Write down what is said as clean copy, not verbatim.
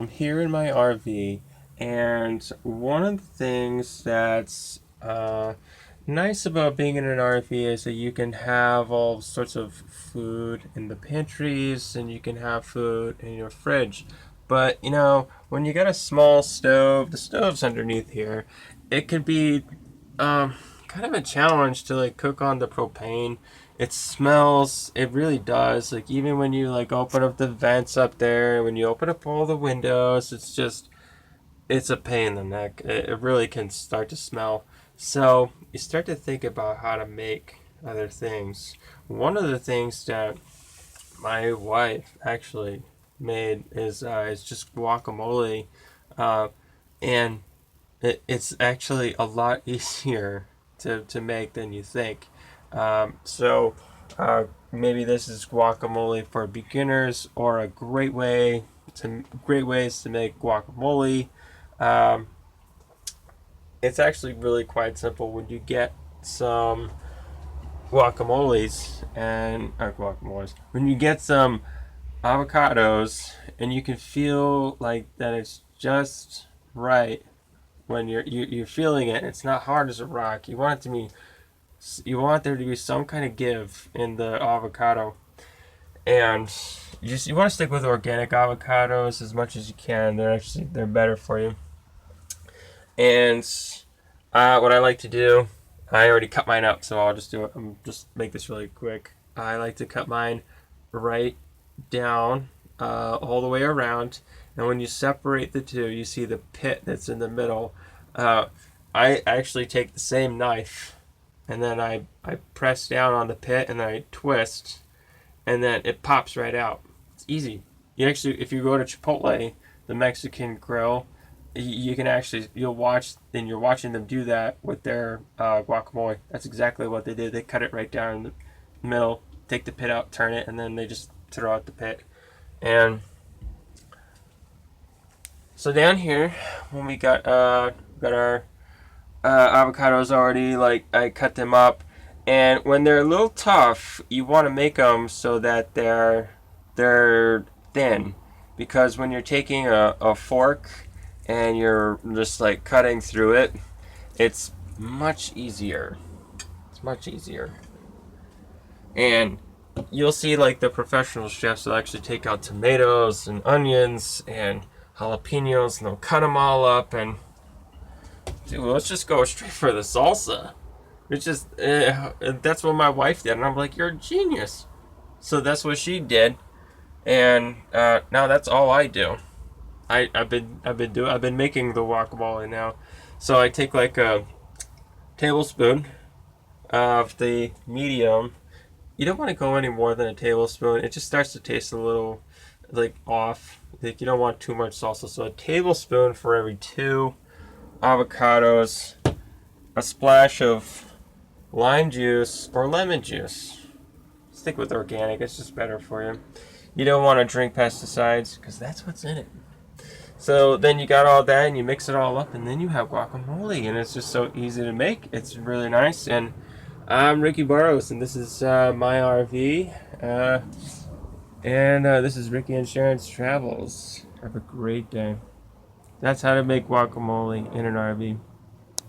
I'm here in my RV, and one of the things that's nice about being in an RV is that you can have all sorts of food in the pantries and you can have food in your fridge. But when you got a small stove, the stove's underneath here, it could be kind of a challenge to like cook on the propane. It smells, it really does. Like even when you like open up the vents up there, when you open up all the windows, it's a pain in the neck. It really can start to smell. So you start to think about how to make other things. One of the things that my wife actually made is just guacamole, uh, and it's actually a lot easier to make than you think. Maybe this is guacamole for beginners, or a great ways to make guacamole. Um, it's actually really quite simple when you get some guacamoles. When you get some avocados, and you can feel like that it's just right when you're feeling it. It's not hard as a rock. You want there to be some kind of give in the avocado, and you want to stick with organic avocados as much as you can. They're better for you. And what I like to do, I already cut mine up, so I'll just do it. I'm just make this really quick. I like to cut mine right down, all the way around, and when you separate the two, you see the pit that's in the middle. Uh, I actually take the same knife, and then I press down on the pit, and then I twist, and then it pops right out. It's easy. You actually, if you go to Chipotle, the Mexican grill, you can actually you're watching them do that with their guacamole. That's exactly what they did. They cut it right down in the middle, take the pit out, turn it, and then they just throw out the pit. And so down here, when we got our avocados already, like I cut them up, and when they're a little tough, you want to make them so that they're thin, because when you're taking a fork and you're just like cutting through it, it's much easier. It's much easier. And you'll see like the professional chefs will actually take out tomatoes and onions and jalapenos, and they'll cut them all up, and dude, let's just go straight for the salsa. It's just that's what my wife did, and I'm like, you're a genius. So that's what she did, and now that's all I do. I've been making the guacamole now. So I take like a tablespoon of the medium. You don't want to go any more than a tablespoon. It just starts to taste a little like off. Like you don't want too much salsa. So a tablespoon for every two avocados. A splash of lime juice or lemon juice. Stick with organic. It's just better for you. You don't want to drink pesticides because that's what's in it. So then you got all that and you mix it all up, and then you have guacamole, and it's just so easy to make. It's really nice. And I'm Ricky Burrows, and this is my RV. And this is Ricky Insurance Travels. Have a great day. That's how to make guacamole in an RV.